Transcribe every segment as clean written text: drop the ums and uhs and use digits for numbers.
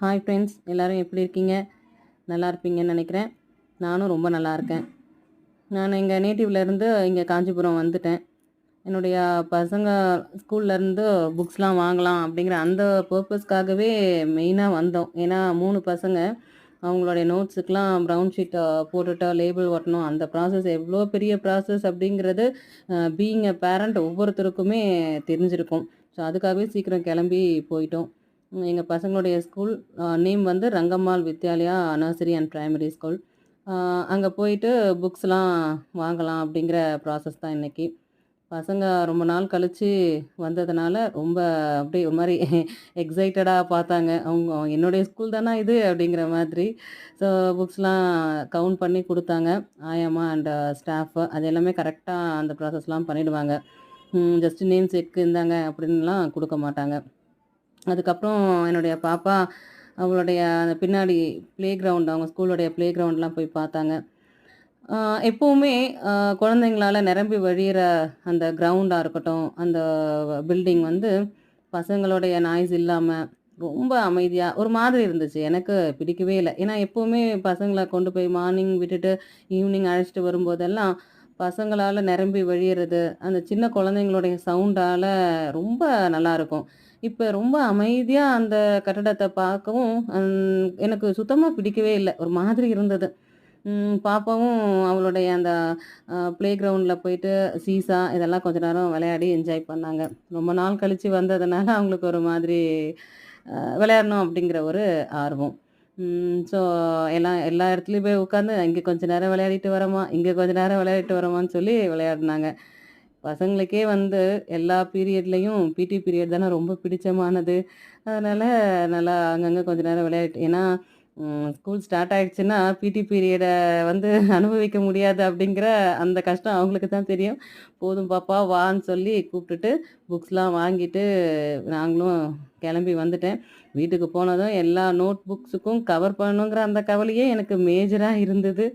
Hi friends, எல்லோரும் எப்படி இருக்கீங்க? நல்லா இருப்பீங்கன்னு நினைக்கிறேன். நானும் ரொம்ப நல்லா இருக்கேன். நான் எங்கள் நேட்டிவ்லேருந்து இங்கே காஞ்சிபுரம் வந்துட்டேன். என்னுடைய பசங்க ஸ்கூல்லேருந்து புக்ஸ்லாம் வாங்கலாம் அப்படிங்கிற அந்த பர்பஸ்க்காகவே மெயினாக வந்தோம். ஏன்னா 3 பசங்க அவங்களுடைய நோட்ஸுக்கெலாம் ப்ரவுன் ஷீட்டை போட்டுட்டு லேபிள் ஒட்டணும். அந்த ப்ராசஸ் எவ்வளோ பெரிய ப்ராசஸ் அப்படிங்கிறது பீயிங் எ பேரண்ட் ஒவ்வொருத்தருக்குமே தெரிஞ்சிருக்கும். ஸோ அதுக்காகவே சீக்கிரம் கிளம்பி போயிட்டோம். எங்கள் பசங்களுடைய ஸ்கூல் நேம் வந்து Rangammal Vidyalaya nursery and primary school. அங்கே போயிட்டு புக்ஸ்லாம் வாங்கலாம் அப்படிங்கிற ப்ராசஸ் தான் இன்றைக்கி. பசங்க ரொம்ப நாள் கழித்து வந்ததுனால ரொம்ப அப்படியே ஒரு மாதிரி எக்ஸைட்டடாக பார்த்தாங்க. அவங்க என்னுடைய ஸ்கூல் தானே இது அப்படிங்கிற மாதிரி. ஸோ புக்ஸ்லாம் கவுண்ட் பண்ணி கொடுத்தாங்க. ஆயாம்மா அண்ட் ஸ்டாஃபு அது எல்லாமே கரெக்டாக அந்த ப்ராசஸ்லாம் பண்ணிவிடுவாங்க. ஜஸ்ட்டு நேம் செக்கு இந்தாங்க அப்படின்லாம் கொடுக்க மாட்டாங்க. அதுக்கப்புறம் என்னுடைய பாப்பா அவங்களுடைய அந்த பின்னாடி ப்ளே கிரவுண்ட் அவங்க ஸ்கூலுடைய ப்ளே கிரவுண்ட்லாம் போய் பார்த்தாங்க. எப்போவுமே குழந்தைங்களால நிரம்பி வழியிற அந்த கிரவுண்டாக இருக்கட்டும், அந்த பில்டிங் வந்து பசங்களுடைய நாய்ஸ் இல்லாமல் ரொம்ப அமைதியாக ஒரு மாதிரி இருந்துச்சு. எனக்கு பிடிக்கவே இல்லை. ஏன்னா எப்போவுமே பசங்களை கொண்டு போய் மார்னிங் விட்டுட்டு ஈவினிங் அழைச்சிட்டு வரும்போதெல்லாம் பசங்களால் நிரம்பி வழியிறது அந்த சின்ன குழந்தைங்களுடைய சவுண்டால் ரொம்ப நல்லாயிருக்கும். இப்ப ரொம்ப அமைதியா அந்த கட்டடத்த பார்க்கவும், எனக்கு சுத்தமா பிடிக்கவே இல்ல. ஒரு மாதிரி இருந்தது. பாப்பாவும் அவளுடைய அந்த ப்ளே கிரவுண்ட்ல போயிட்டு சீசா இதெல்லாம் கொஞ்ச நேரம் விளையாடி என்ஜாய் பண்ணாங்க. ரொம்ப நாள் கழிச்சு வந்ததுனால அவங்களுக்கு ஒரு மாதிரி விளையாடணும் அப்படிங்கிற ஒரு ஆர்வம். ஸோ எல்லா இடத்துலயும் போய் உட்காந்து, இங்க கொஞ்ச நேரம் விளையாடிட்டு வரேம்மா, இங்க கொஞ்ச நேரம் விளையாடிட்டு வரேம்மான்னு சொல்லி விளையாடுனாங்க. பசங்களுக்கே வந்து எல்லா பீரியட்லயும் பிடி பீரியட் தானே ரொம்ப பிடிச்சமானது. அதனால நல்லா அங்கங்க கொஞ்ச நேரம் விளையாடிட்டு ஏன்னா ஸ்கூல் ஸ்டார்ட் ஆயிடுச்சுன்னா பிடி பீரியட வந்து அனுபவிக்க முடியாது அப்படிங்கிற அந்த கஷ்டம் அவங்களுக்கு தான் தெரியும். போதும் பாப்பா வான்னு சொல்லி கூப்பிட்டுட்டு புக்ஸ்லாம் வாங்கிட்டு நாங்களும் கிளம்பி வந்துட்டேன். வீட்டுக்கு போனதும் எல்லா நோட் புக்ஸுக்கும் கவர் பண்ணணுங்கிற அந்த கவலையே எனக்கு மேஜரா இருந்தது.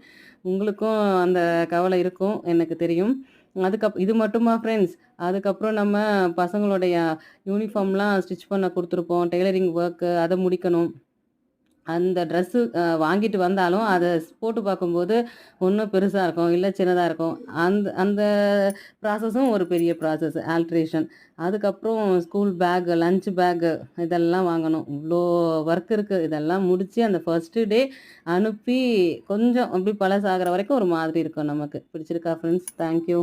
உங்களுக்கும் அந்த கவலை இருக்கும் எனக்கு தெரியும். இது மட்டுமா ஃப்ரெண்ட்ஸ், அதுக்கப்புறம் நம்ம பசங்களுடைய யூனிஃபார்ம்லாம் ஸ்டிச் பண்ண குடுத்துருப்போம். டெய்லரிங் ஒர்க்கு அத முடிக்கணும். அந்த ட்ரெஸ்ஸு வாங்கிட்டு வந்தாலும், அத போட்டு பார்க்கும்போது, ஒண்ணு பெருசா இருக்கும், இல்ல சின்னதா இருக்கும். அந்த அந்த ப்ராசஸும் ஒரு பெரிய ப்ராசஸ் ஆல்ட்ரேஷன். அதுக்கப்புறம் ஸ்கூல் பேக், லஞ்ச் பேக்கு இதெல்லாம் வாங்கணும். இவ்ளோ ஒர்க் இருக்கு. இதெல்லாம் முடிச்சு அந்த ஃபர்ஸ்ட்டு டே அனுப்பி, கொஞ்சம் அப்படி பழசாகுற வரைக்கும் ஒரு மாதிரி இருக்கும் நமக்கு. பிடிச்சிருக்கா ஃப்ரெண்ட்ஸ்? Thank you.